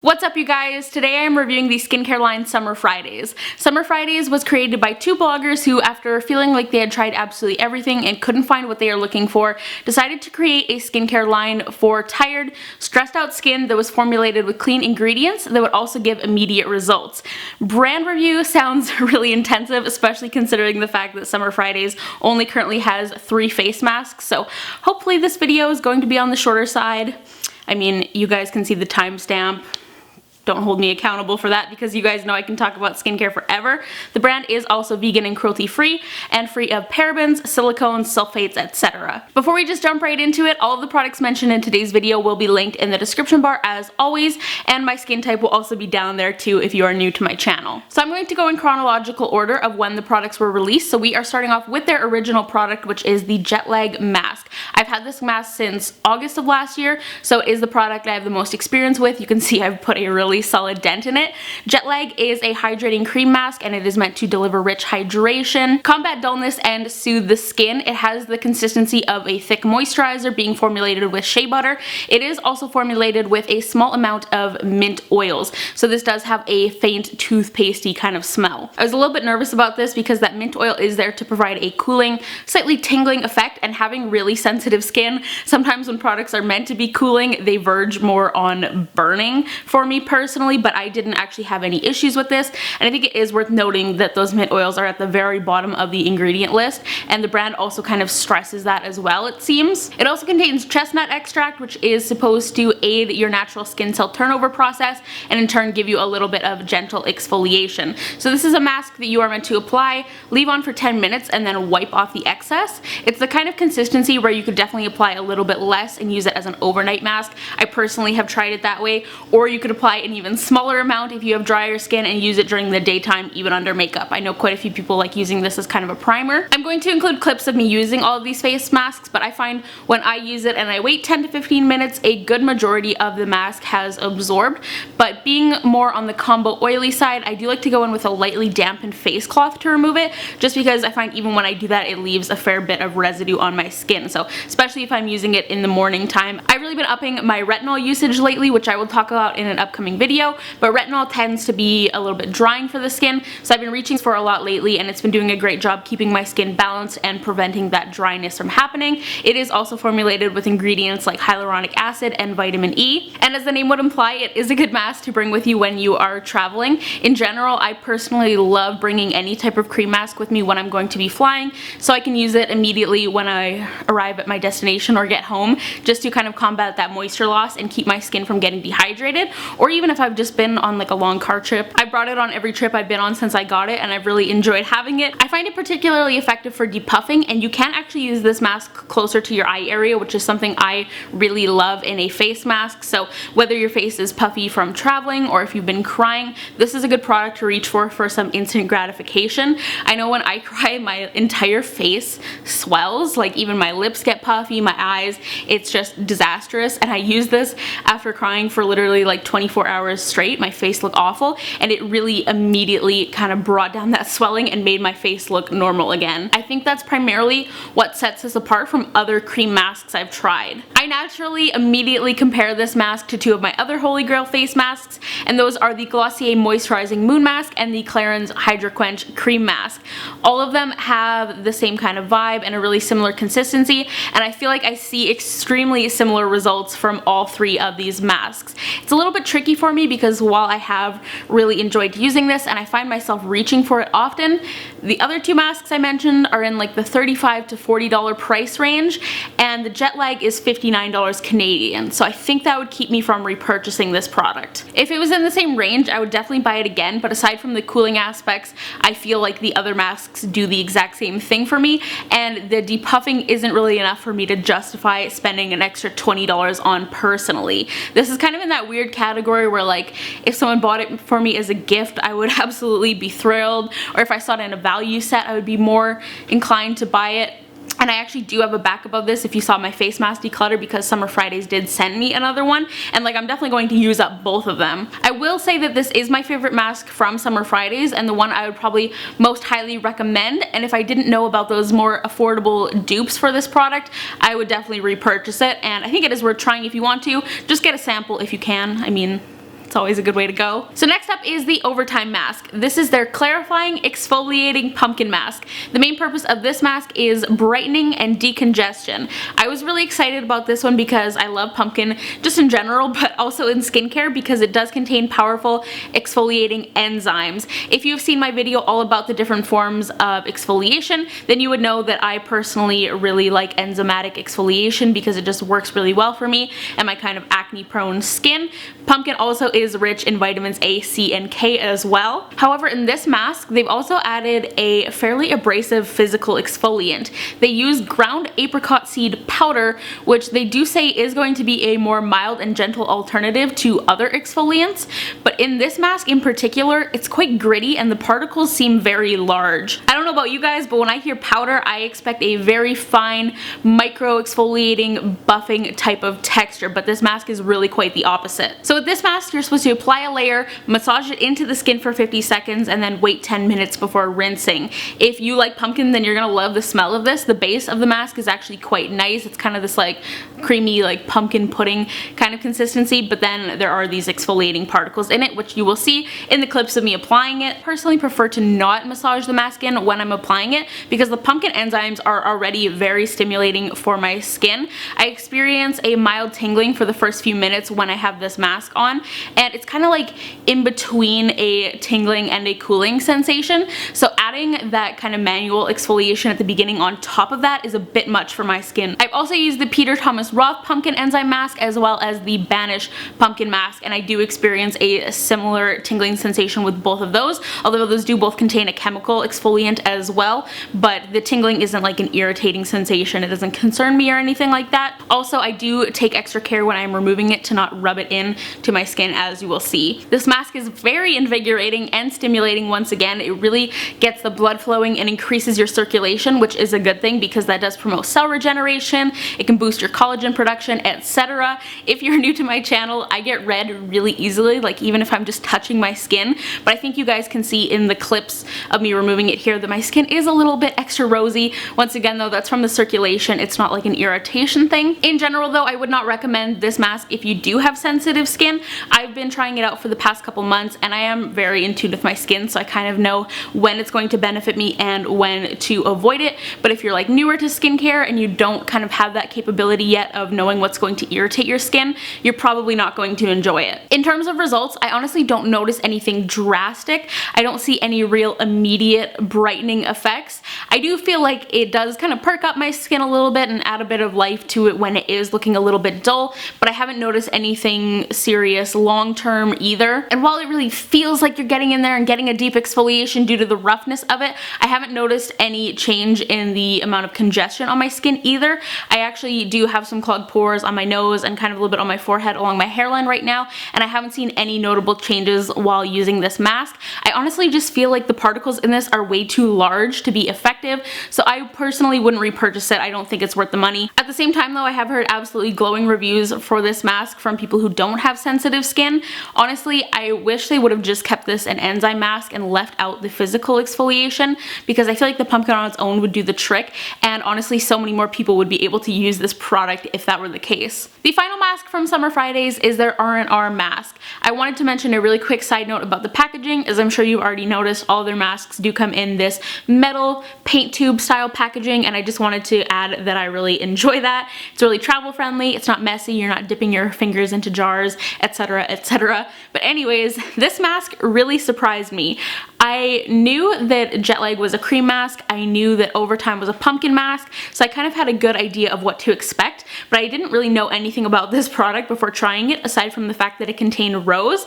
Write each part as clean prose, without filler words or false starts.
What's up, you guys? Today I am reviewing the skincare line Summer Fridays. Summer Fridays was created by two bloggers who, after feeling like they had tried absolutely everything and couldn't find what they are looking for, decided to create a skincare line for tired, stressed out skin that was formulated with clean ingredients that would also give immediate results. Brand review sounds really intensive, especially considering the fact that Summer Fridays only currently has 3 face masks, so hopefully this video is going to be on the shorter side. I mean, you guys can see the timestamp. Don't hold me accountable for that because you guys know I can talk about skincare forever. The brand is also vegan and cruelty free and free of parabens, silicones, sulfates, etc. Before we just jump right into it, all of the products mentioned in today's video will be linked in the description bar as always, and my skin type will also be down there too if you are new to my channel. So I'm going to go in chronological order of when the products were released. So we are starting off with their original product, which is the jet lag mask. I've had this mask since August of last year, so it is the product I have the most experience with. You can see I've put a really solid dent in it. Jet lag is a hydrating cream mask and it is meant to deliver rich hydration, combat dullness, and soothe the skin. It has the consistency of a thick moisturizer being formulated with shea butter. It is also formulated with a small amount of mint oils, so this does have a faint toothpastey kind of smell. I was a little bit nervous about this because that mint oil is there to provide a cooling, slightly tingling effect, and having really sensitive skin, sometimes when products are meant to be cooling, they verge more on burning for me personally, but I didn't actually have any issues with this, and I think it is worth noting that those mint oils are at the very bottom of the ingredient list, and the brand also kind of stresses that as well, it seems. It also contains chestnut extract, which is supposed to aid your natural skin cell turnover process and in turn give you a little bit of gentle exfoliation. So this is a mask that you are meant to apply, leave on for 10 minutes, and then wipe off the excess. It's the kind of consistency where you could definitely apply a little bit less and use it as an overnight mask. I personally have tried it that way, or you could apply an even smaller amount if you have drier skin and use it during the daytime, even under makeup. I know quite a few people like using this as kind of a primer. I'm going to include clips of me using all of these face masks, but I find when I use it and I wait 10 to 15 minutes, a good majority of the mask has absorbed, but being more on the combo oily side, I do like to go in with a lightly dampened face cloth to remove it, just because I find even when I do that, it leaves a fair bit of residue on my skin. So especially if I'm using it in the morning time. I've really been upping my retinol usage lately, which I will talk about in an upcoming video, but retinol tends to be a little bit drying for the skin, so I've been reaching for a lot lately and it's been doing a great job keeping my skin balanced and preventing that dryness from happening. It is also formulated with ingredients like hyaluronic acid and vitamin E, and as the name would imply, it is a good mask to bring with you when you are traveling. In general, I personally love bringing any type of cream mask with me when I'm going to be flying, so I can use it immediately when I arrive at my destination or get home, just to kind of combat that moisture loss and keep my skin from getting dehydrated, or even if I've just been on like a long car trip. I brought it on every trip I've been on since I got it and I've really enjoyed having it. I find it particularly effective for depuffing, and you can actually use this mask closer to your eye area, which is something I really love in a face mask. So whether your face is puffy from traveling or if you've been crying, this is a good product to reach for some instant gratification. I know when I cry, my entire face swells, like even my lips get puffy, my eyes, it's just disastrous, and I use this after crying for literally like 24 hours straight. My face looked awful, and it really immediately kind of brought down that swelling and made my face look normal again. I think that's primarily what sets this apart from other cream masks I've tried. I naturally immediately compare this mask to two of my other holy grail face masks, and those are the Glossier Moisturizing Moon Mask and the Clarins Hydra Quench Cream Mask. All of them have the same kind of vibe and a really similar consistency, and I feel like I see extremely similar results from all 3 of these masks. It's a little bit tricky for me because while I have really enjoyed using this and I find myself reaching for it often, the other 2 masks I mentioned are in like the $35 to $40 price range, and the jet lag is $59 Canadian, so I think that would keep me from repurchasing this product. If it was in the same range, I would definitely buy it again, but aside from the cooling aspects, I feel like the other masks do the exact same thing for me, and the depuffing isn't really enough for me to justify spending an extra $20 on personally. This is kind of in that weird category where like if someone bought it for me as a gift, I would absolutely be thrilled, or if I saw it in a value set, I would be more inclined to buy it. And I actually do have a backup of this if you saw my face mask declutter, because Summer Fridays did send me another one, and like I'm definitely going to use up both of them. I will say that this is my favorite mask from Summer Fridays and the one I would probably most highly recommend, and if I didn't know about those more affordable dupes for this product, I would definitely repurchase it, and I think it is worth trying if you want to. Just get a sample if you can. I mean, It's always a good way to go. So next up is the Overtime mask. This is their clarifying exfoliating pumpkin mask. The main purpose of this mask is brightening and decongestion. I was really excited about this one because I love pumpkin just in general, but also in skincare because it does contain powerful exfoliating enzymes. If you've seen my video all about the different forms of exfoliation, then you would know that I personally really like enzymatic exfoliation because it just works really well for me and my kind of acne prone skin. Pumpkin also is rich in vitamins A, C, and K as well. However, in this mask, they've also added a fairly abrasive physical exfoliant. They use ground apricot seed powder, which they do say is going to be a more mild and gentle alternative to other exfoliants, but in this mask in particular, it's quite gritty and the particles seem very large. I don't know about you guys, but when I hear powder, I expect a very fine, micro exfoliating, buffing type of texture, but this mask is really quite the opposite. So with this mask, you're supposed to apply a layer, massage it into the skin for 50 seconds, and then wait 10 minutes before rinsing. If you like pumpkin, then you're gonna love the smell of this. The base of the mask is actually quite nice. It's kind of this like creamy, like pumpkin pudding kind of consistency, but then there are these exfoliating particles in it, which you will see in the clips of me applying it. I personally prefer to not massage the mask in when I'm applying it because the pumpkin enzymes are already very stimulating for my skin. I experience a mild tingling for the first few minutes when I have this mask on, and it's kind of like in between a tingling and a cooling sensation. So adding that kind of manual exfoliation at the beginning on top of that is a bit much for my skin. I've also used the Peter Thomas Roth pumpkin enzyme mask as well as the Banish pumpkin mask, and I do experience a similar tingling sensation with both of those, although those do both contain a chemical exfoliant as well, but the tingling isn't like an irritating sensation. It doesn't concern me or anything like that. Also, I do take extra care when I'm removing it to not rub it in to my skin, as you will see. This mask is very invigorating and stimulating once again. It really gets the blood flowing and increases your circulation, which is a good thing because that does promote cell regeneration. It can boost your collagen production, etc. If you're new to my channel, I get red really easily, like even if I'm just touching my skin, but I think you guys can see in the clips of me removing it here that my skin is a little bit extra rosy. Once again though, that's from the circulation. It's not like an irritation thing. In general though, I would not recommend this mask if you do have sensitive skin. I've been trying it out for the past couple months and I am very in tune with my skin, so I kind of know when it's going to benefit me and when to avoid it. But if you're like newer to skincare and you don't kind of have that capability yet of knowing what's going to irritate your skin, you're probably not going to enjoy it. In terms of results, I honestly don't notice anything drastic. I don't see any real immediate brightening effects. I do feel like it does kind of perk up my skin a little bit and add a bit of life to it when it is looking a little bit dull, but I haven't noticed anything serious long term either. And while it really feels like you're getting in there and getting a deep exfoliation due to the roughness of it, I haven't noticed any change in the amount of congestion on my skin either. I actually do have some clogged pores on my nose and kind of a little bit on my forehead along my hairline right now, and I haven't seen any notable changes while using this mask. I honestly just feel like the particles in this are way too large to be effective, so I personally wouldn't repurchase it. I don't think it's worth the money. At the same time though, I have heard absolutely glowing reviews for this mask from people who don't have sensitive skin. Honestly, I wish they would have just kept this an enzyme mask and left out the physical exfoliation, because I feel like the pumpkin on its own would do the trick, and honestly so many more people would be able to use this product if that were the case. The final mask from Summer Fridays is their R&R mask. I wanted to mention a really quick side note about the packaging. As I'm sure you've already noticed, all their masks do come in this metal paint tube style packaging, and I just wanted to add that I really enjoy that. It's really travel friendly, it's not messy, you're not dipping your fingers into jars, etc, etc. But anyways, this mask really surprised me. I knew that jet lag was a cream mask, I knew that Overtime was a pumpkin mask, so I kind of had a good idea of what to expect, but I didn't really know anything about this product before trying it, aside from the fact that it contained rose.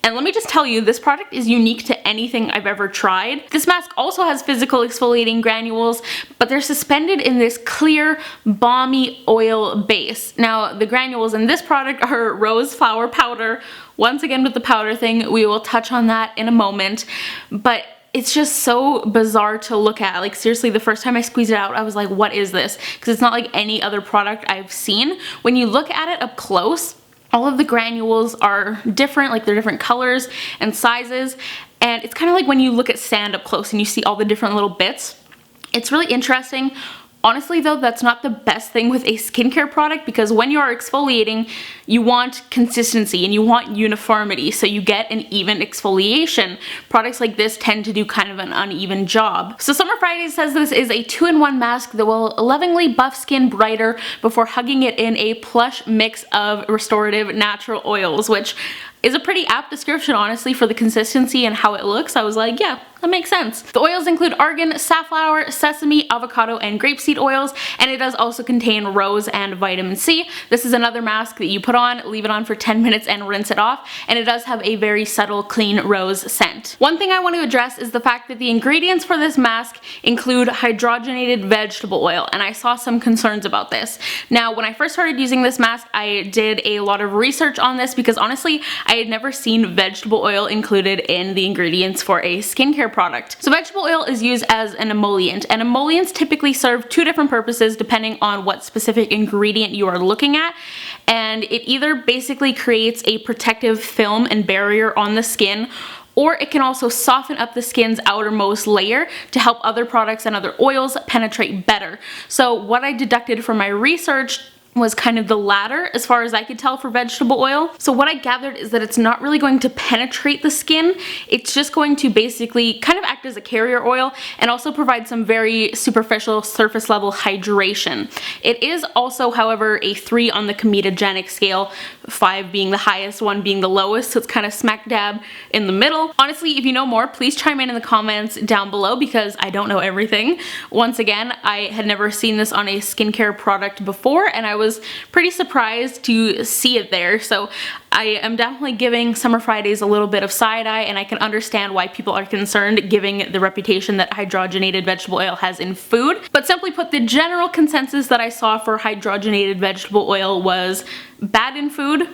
And let me just tell you, this product is unique to anything I've ever tried. This mask also has physical exfoliating granules, but they're suspended in this clear, balmy oil base. Now, the granules in this product are rose flower powder. Once again with the powder thing, we will touch on that in a moment, but it's just so bizarre to look at. Like seriously, the first time I squeezed it out, I was like, what is this? Because it's not like any other product I've seen. When you look at it up close, all of the granules are different, like they're different colors and sizes, and it's kind of like when you look at sand up close and you see all the different little bits. It's really interesting. Honestly though, that's not the best thing with a skincare product, because when you are exfoliating, you want consistency and you want uniformity, so you get an even exfoliation. Products like this tend to do kind of an uneven job. So Summer Fridays says this is a 2-in-1 mask that will lovingly buff skin brighter before hugging it in a plush mix of restorative natural oils, which is a pretty apt description, honestly, for the consistency and how it looks. I was like, yeah, that makes sense. The oils include argan, safflower, sesame, avocado, and grapeseed oils, and it does also contain rose and vitamin C. This is another mask that you put on, leave it on for 10 minutes and rinse it off, and it does have a very subtle, clean rose scent. One thing I want to address is the fact that the ingredients for this mask include hydrogenated vegetable oil, and I saw some concerns about this. Now, when I first started using this mask, I did a lot of research on this because honestly, I had never seen vegetable oil included in the ingredients for a skincare product. So vegetable oil is used as an emollient, and emollients typically serve two different purposes depending on what specific ingredient you are looking at, and it either basically creates a protective film and barrier on the skin, or it can also soften up the skin's outermost layer to help other products and other oils penetrate better. So what I deducted from my research was kind of the latter as far as I could tell for vegetable oil. So what I gathered is that it's not really going to penetrate the skin, it's just going to basically kind of act as a carrier oil and also provide some very superficial surface level hydration. It is also, however, a 3 on the comedogenic scale, 5 being the highest, 1 being the lowest, so it's kind of smack dab in the middle. Honestly, if you know more, please chime in the comments down below because I don't know everything. Once again, I had never seen this on a skincare product before, and I was pretty surprised to see it there, so I am definitely giving Summer Fridays a little bit of side eye, and I can understand why people are concerned given the reputation that hydrogenated vegetable oil has in food. But simply put, the general consensus that I saw for hydrogenated vegetable oil was bad in food,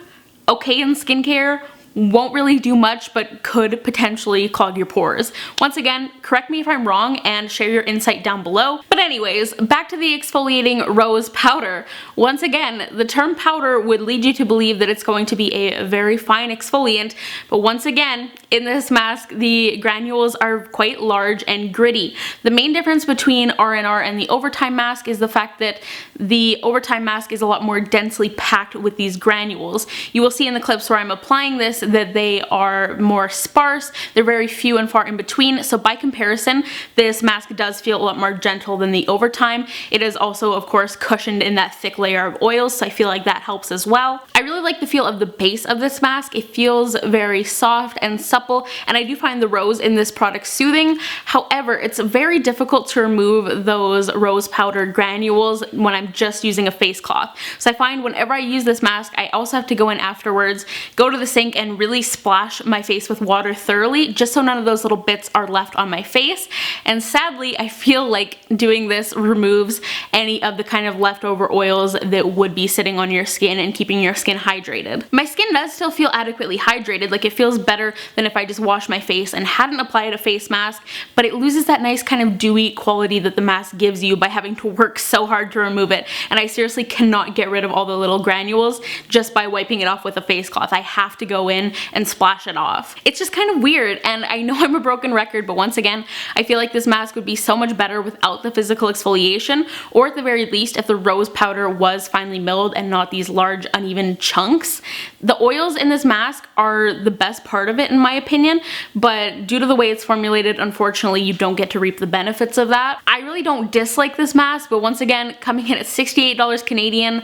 okay in skincare, won't really do much but could potentially clog your pores. Once again, correct me if I'm wrong and share your insight down below. But anyways, back to the exfoliating rose powder. Once again, the term powder would lead you to believe that it's going to be a very fine exfoliant, but once again, in this mask, the granules are quite large and gritty. The main difference between R&R and the overtime mask is the fact that the overtime mask is a lot more densely packed with these granules. You will see in the clips where I'm applying this that they are more sparse, they're very few and far in between, so by comparison, this mask does feel a lot more gentle than the overtime. It is also, of course, cushioned in that thick layer of oils, so I feel like that helps as well. I really like the feel of the base of this mask. It feels very soft and supple, and I do find the rose in this product soothing. However, it's very difficult to remove those rose powder granules when I'm just using a face cloth. So I find whenever I use this mask, I also have to go in afterwards, go to the sink, and really splash my face with water thoroughly, just so none of those little bits are left on my face. And sadly, I feel like doing this removes any of the kind of leftover oils that would be sitting on your skin and keeping your skin hydrated. My skin does still feel adequately hydrated, like it feels better than if I just washed my face and hadn't applied a face mask, but it loses that nice kind of dewy quality that the mask gives you by having to work so hard to remove it, and I seriously cannot get rid of all the little granules just by wiping it off with a face cloth. I have to go in and splash it off. It's just kind of weird, and I know I'm a broken record, but once again, I feel like this mask would be so much better without the physical exfoliation, or at the very least if the rose powder was finely milled and not these large uneven chunks. The oils in this mask are the best part of it in my opinion, but due to the way it's formulated, unfortunately you don't get to reap the benefits of that. I really don't dislike this mask, but once again, coming in at $68 Canadian,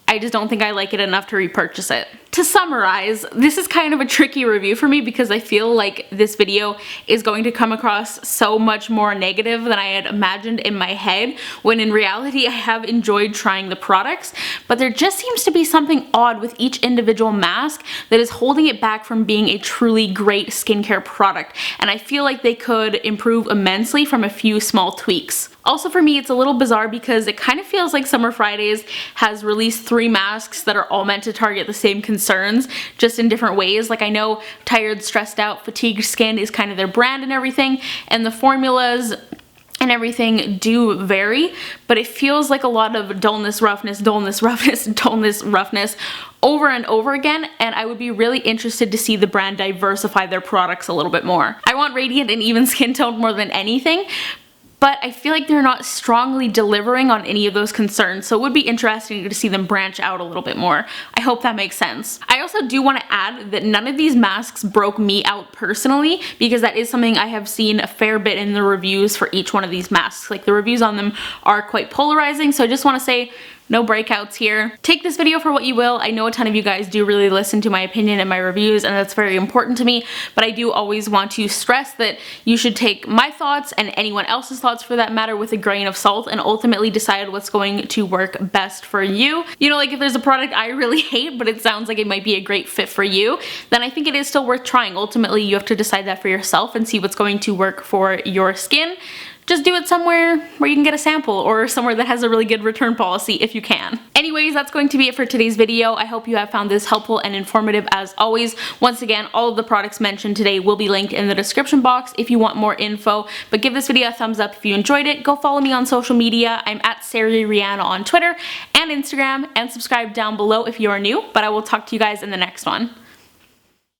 I just don't think I like it enough to repurchase it. To summarize, this is kind of a tricky review for me because I feel like this video is going to come across so much more negative than I had imagined in my head, when in reality I have enjoyed trying the products, but there just seems to be something odd with each individual mask that is holding it back from being a truly great skincare product, and I feel like they could improve immensely from a few small tweaks. Also for me, it's a little bizarre because it kind of feels like Summer Fridays has released 3 masks that are all meant to target the same concerns, just in different ways. Like I know tired, stressed out, fatigued skin is kind of their brand and everything, and the formulas and everything do vary, but it feels like a lot of dullness, roughness, dullness, roughness, dullness, roughness over and over again, and I would be really interested to see the brand diversify their products a little bit more. I want radiant and even skin tone more than anything, but I feel like they're not strongly delivering on any of those concerns, so it would be interesting to see them branch out a little bit more. I hope that makes sense. I also do want to add that none of these masks broke me out personally, because that is something I have seen a fair bit in the reviews for each one of these masks. Like, the reviews on them are quite polarizing, so I just want to say no breakouts here. Take this video for what you will. I know a ton of you guys do really listen to my opinion and my reviews, and that's very important to me, but I do always want to stress that you should take my thoughts and anyone else's thoughts for that matter with a grain of salt and ultimately decide what's going to work best for you. You know, like if there's a product I really hate but it sounds like it might be a great fit for you, then I think it is still worth trying. Ultimately, you have to decide that for yourself and see what's going to work for your skin. Just do it somewhere where you can get a sample, or somewhere that has a really good return policy if you can. Anyways, that's going to be it for today's video. I hope you have found this helpful and informative as always. Once again, all of the products mentioned today will be linked in the description box if you want more info, but give this video a thumbs up if you enjoyed it. Go follow me on social media. I'm at SariReanna on Twitter and Instagram, and subscribe down below if you are new, but I will talk to you guys in the next one.